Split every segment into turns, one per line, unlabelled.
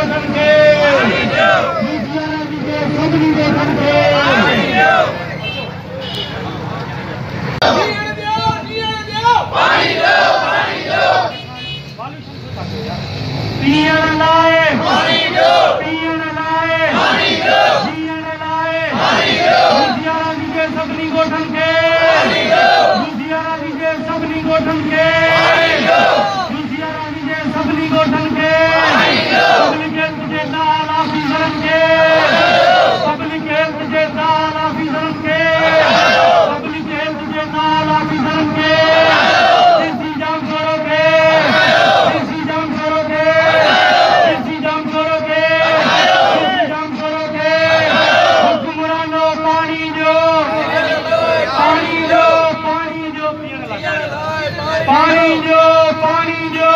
गठन के सबनी गठन के पीएन लाए सबनी गठन के सबनी गठन के सबनी गठन के पब्लिक हेल्थ के नाल ऑफिसरन के पब्लिक हेल्थ के नाल ऑफिसरन के पब्लिक हेल्थ के नाल ऑफिसरन के देसी जाम करोगे देसी जाम करोगे देसी जाम करोगे देसी जाम करोगे हुक्मरानो पानी दो पानी दो पानी दो पानी दो पानी दो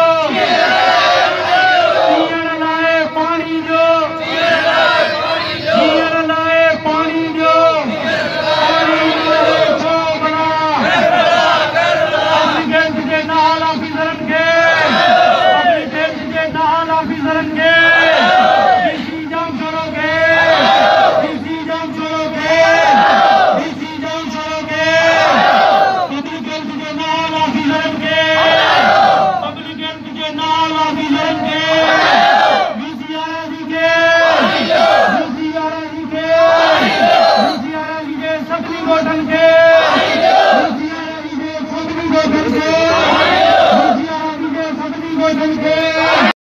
सबनी गठन के